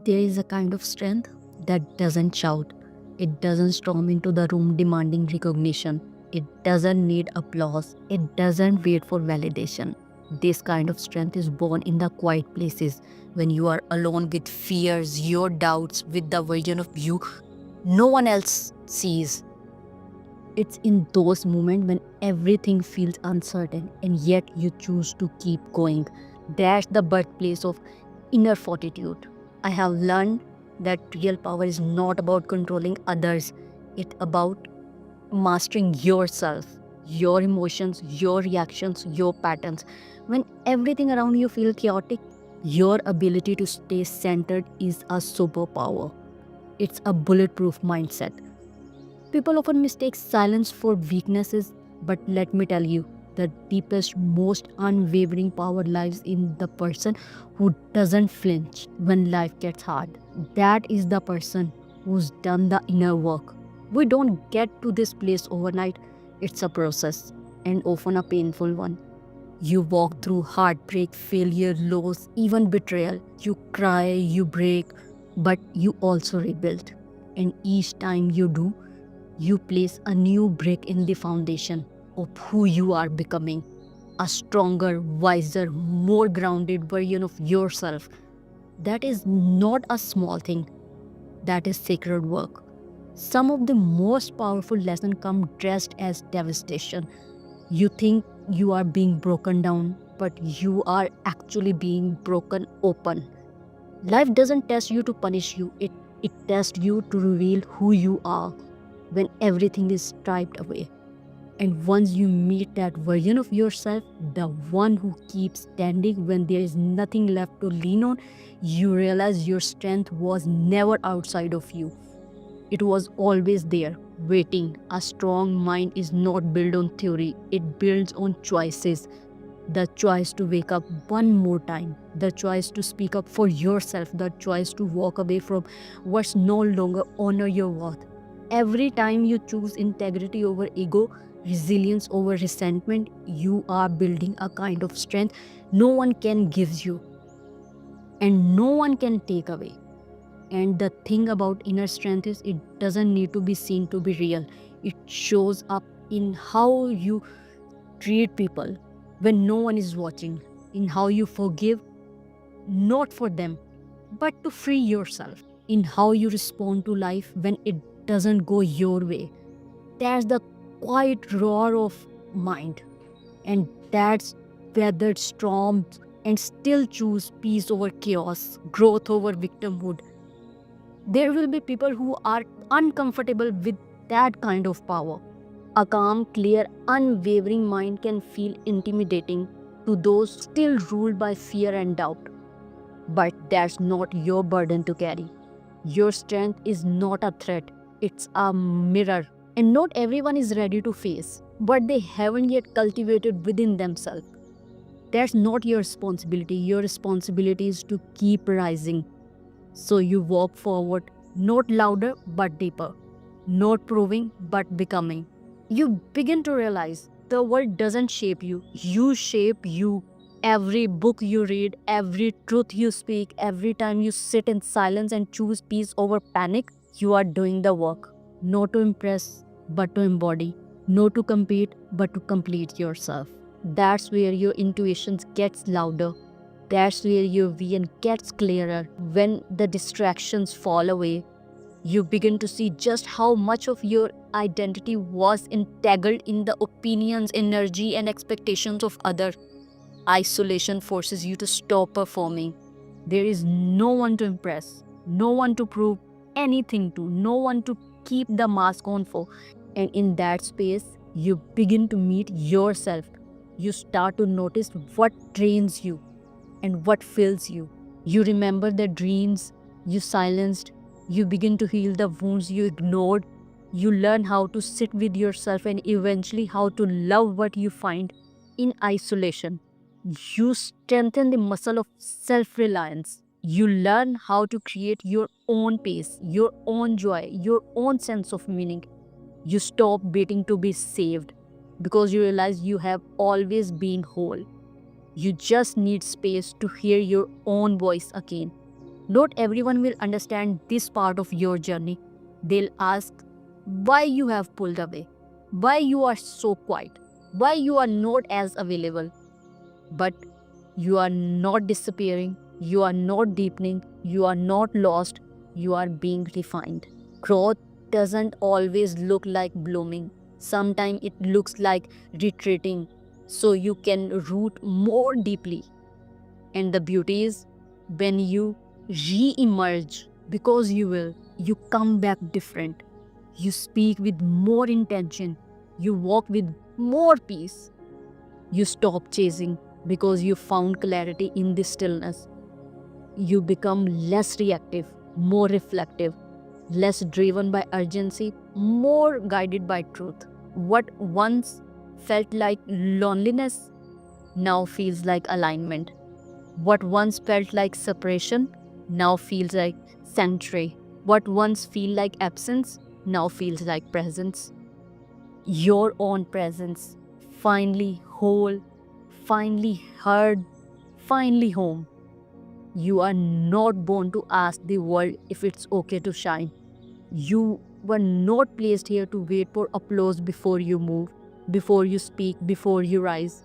There is a kind of strength that doesn't shout. It doesn't storm into the room demanding recognition. It doesn't need applause. It doesn't wait for validation. This kind of strength is born in the quiet places when you are alone with fears, your doubts, with the version of you no one else sees. It's in those moments when everything feels uncertain and yet you choose to keep going. That's the birthplace of inner fortitude. I have learned that real power is not about controlling others, it's about mastering yourself, your emotions, your reactions, your patterns. When everything around you feels chaotic, your ability to stay centered is a superpower. It's a bulletproof mindset. People often mistake silence for weaknesses, but let me tell you, the deepest, most unwavering power lies in the person who doesn't flinch when life gets hard. That is the person who's done the inner work. We don't get to this place overnight, it's a process, and often a painful one. You walk through heartbreak, failure, loss, even betrayal. You cry, you break, but you also rebuild. And each time you do, you place a new brick in the foundation of who you are becoming, a stronger, wiser, more grounded version of yourself. That is not a small thing, that is sacred work. Some of the most powerful lessons come dressed as devastation. You think you are being broken down, but you are actually being broken open. Life doesn't test you to punish you, it tests you to reveal who you are when everything is stripped away. And once you meet that version of yourself, the one who keeps standing when there is nothing left to lean on, you realize your strength was never outside of you. It was always there, waiting. A strong mind is not built on theory, it builds on choices. The choice to wake up one more time, the choice to speak up for yourself, the choice to walk away from what's no longer honor your worth. Every time you choose integrity over ego, resilience over resentment, you are building a kind of strength no one can give you and no one can take away. And the thing about inner strength is it doesn't need to be seen to be real. It shows up in how you treat people when no one is watching, in how you forgive, not for them, but to free yourself, in how you respond to life when it doesn't go your way. That's the quiet roar of mind, and that's weathered storms and still choose peace over chaos, growth over victimhood. There will be people who are uncomfortable with that kind of power. A calm, clear, unwavering mind can feel intimidating to those still ruled by fear and doubt. But that's not your burden to carry. Your strength is not a threat, it's a mirror. And not everyone is ready to face what they haven't yet cultivated within themselves. That's not your responsibility. Your responsibility is to keep rising. So you walk forward, not louder but deeper, not proving but becoming. You begin to realize the world doesn't shape you, you shape you. Every book you read, every truth you speak, every time you sit in silence and choose peace over panic, you are doing the work. Not to impress, but to embody. Not to compete, but to complete yourself. That's where your intuition gets louder. That's where your vision gets clearer. When the distractions fall away, you begin to see just how much of your identity was entangled in the opinions, energy, and expectations of others. Isolation forces you to stop performing. There is no one to impress, no one to prove anything to, no one to keep the mask on for. And in that space, you begin to meet yourself. You start to notice what drains you and what fills you. You remember the dreams you silenced. You begin to heal the wounds you ignored. You learn how to sit with yourself and eventually how to love what you find in isolation. You strengthen the muscle of self reliance. You learn how to create your own pace, your own joy, your own sense of meaning. You stop waiting to be saved because you realize you have always been whole. You just need space to hear your own voice again. Not everyone will understand this part of your journey. They'll ask why you have pulled away, why you are so quiet, why you are not as available. But you are not disappearing, you are not deepening, you are not lost, you are being refined. Growth doesn't always look like blooming. Sometimes it looks like retreating so you can root more deeply. And the beauty is when you re emerge, because you will, you come back different. You speak with more intention, you walk with more peace. You stop chasing because you found clarity in this stillness. You become less reactive, more reflective, less driven by urgency, more guided by truth. What once felt like loneliness now feels like alignment. What once felt like separation now feels like sanctuary. What once felt like absence now feels like presence. Your own presence, finally whole, finally heard, finally home. You are not born to ask the world if it's okay to shine. You were not placed here to wait for applause before you move, before you speak, before you rise.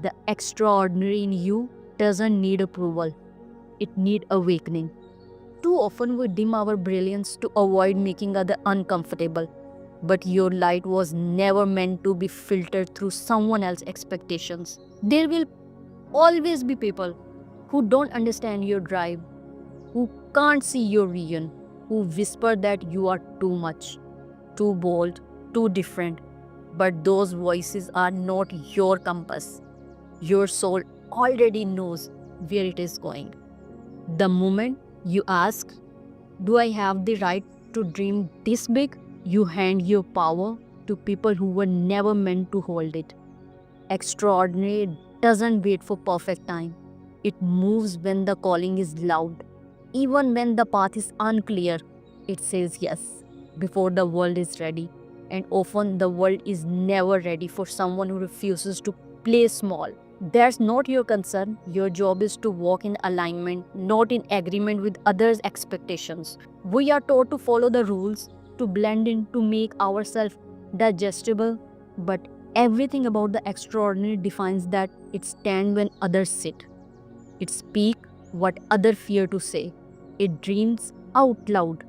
The extraordinary in you doesn't need approval, it needs awakening. Too often we dim our brilliance to avoid making others uncomfortable. But your light was never meant to be filtered through someone else's expectations. There will always be people who don't understand your drive, who can't see your vision, who whisper that you are too much, too bold, too different. But those voices are not your compass. Your soul already knows where it is going. The moment you ask, do I have the right to dream this big? You hand your power to people who were never meant to hold it. Extraordinary doesn't wait for perfect time. It moves when the calling is loud. Even when the path is unclear, it says yes before the world is ready. And often the world is never ready for someone who refuses to play small. That's not your concern. Your job is to walk in alignment, not in agreement with others' expectations. We are taught to follow the rules, to blend in, to make ourselves digestible, but everything about the extraordinary defines that it stands when others sit. It speaks what others fear to say. It dreams out loud.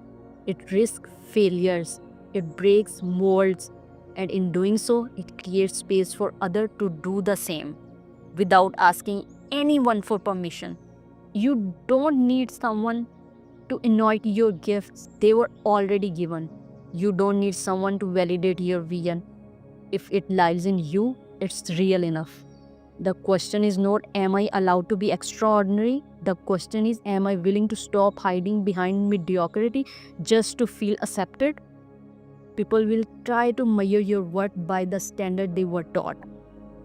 It risks failures. It breaks molds. And in doing so, it creates space for others to do the same without asking anyone for permission. You don't need someone to anoint your gifts, they were already given. You don't need someone to validate your vision. If it lies in you, it's real enough. The question is not, am I allowed to be extraordinary? The question is, am I willing to stop hiding behind mediocrity just to feel accepted? People will try to measure your worth by the standard they were taught.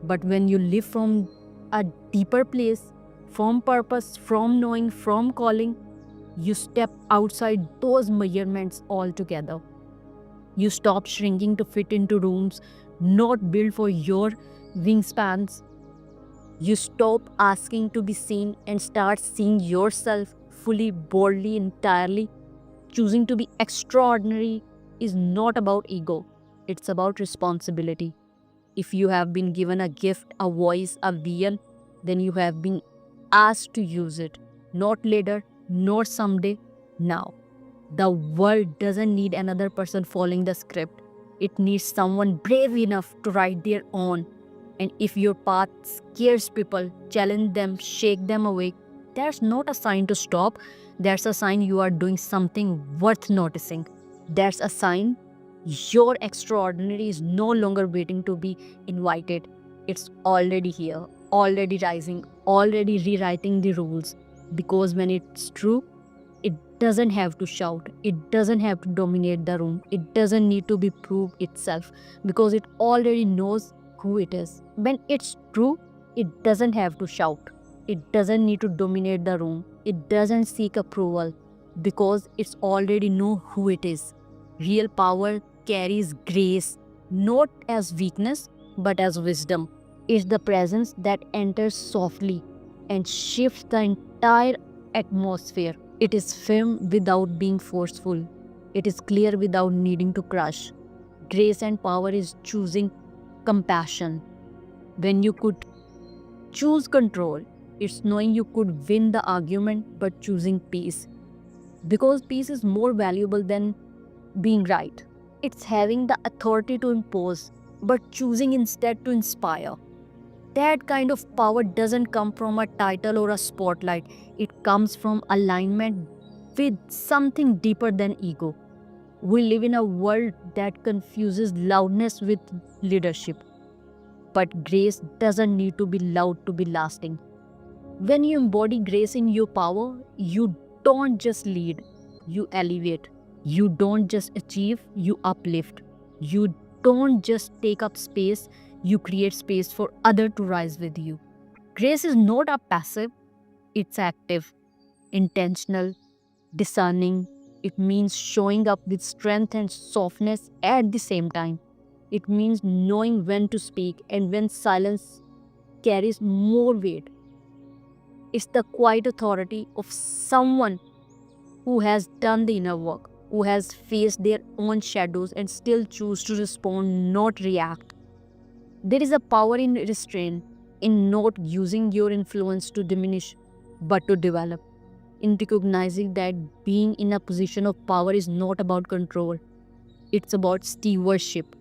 But when you live from a deeper place, from purpose, from knowing, from calling, you step outside those measurements altogether. You stop shrinking to fit into rooms not built for your wingspans. You stop asking to be seen and start seeing yourself fully, boldly, entirely. Choosing to be extraordinary is not about ego, it's about responsibility. If you have been given a gift, a voice, a vision, then you have been asked to use it. Not later, not someday, now. The world doesn't need another person following the script. It needs someone brave enough to write their own. And if your path scares people, challenge them, shake them awake, that's not a sign to stop. That's a sign you are doing something worth noticing. That's a sign your extraordinary is no longer waiting to be invited. It's already here, already rising, already rewriting the rules. Because when it's true, it doesn't have to shout, it doesn't have to dominate the room, it doesn't need to be proved itself because it already knows who it is. When it's true, it doesn't have to shout, it doesn't need to dominate the room, it doesn't seek approval because it's already know who it is. Real power carries grace, not as weakness but as wisdom. It's the presence that enters softly and shifts the entire atmosphere. It is firm without being forceful. It is clear without needing to crush. Grace and power is choosing compassion when you could choose control. It's knowing you could win the argument but choosing peace. Because peace is more valuable than being right. It's having the authority to impose but choosing instead to inspire. That kind of power doesn't come from a title or a spotlight, it comes from alignment with something deeper than ego. We live in a world that confuses loudness with leadership, but grace doesn't need to be loud to be lasting. When you embody grace in your power, you don't just lead, you elevate. You don't just achieve, you uplift. You don't just take up space, you create space for others to rise with you. Grace is not a passive, it's active, intentional, discerning. It means showing up with strength and softness at the same time. It means knowing when to speak and when silence carries more weight. It's the quiet authority of someone who has done the inner work, who has faced their own shadows and still choose to respond, not react. There is a power in restraint, in not using your influence to diminish, but to develop, in recognizing that being in a position of power is not about control, it's about stewardship.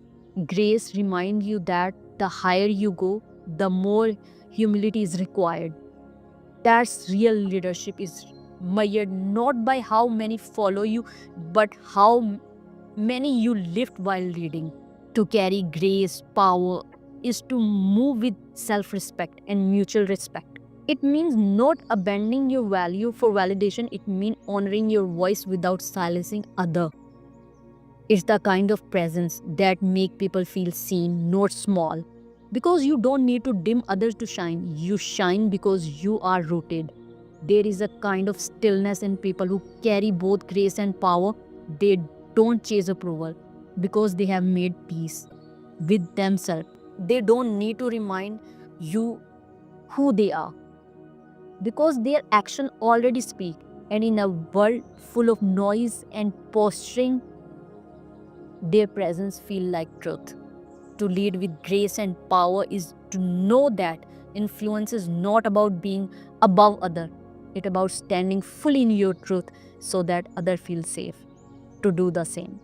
Grace reminds you that the higher you go, the more humility is required. That's real leadership is measured not by how many follow you, but how many you lift while leading. To carry grace, power, is to move with self respect and mutual respect. It means not abandoning your value for validation, it means honoring your voice without silencing other. It's the kind of presence that make people feel seen, not small. Because you don't need to dim others to shine. You shine because you are rooted. There is a kind of stillness in people who carry both grace and power. They don't chase approval because they have made peace with themselves. They don't need to remind you who they are because their action already speak. And in a world full of noise and posturing, their presence feel like truth. To lead with grace and power is to know that influence is not about being above other. It's about standing fully in your truth so that other feel safe to do the same.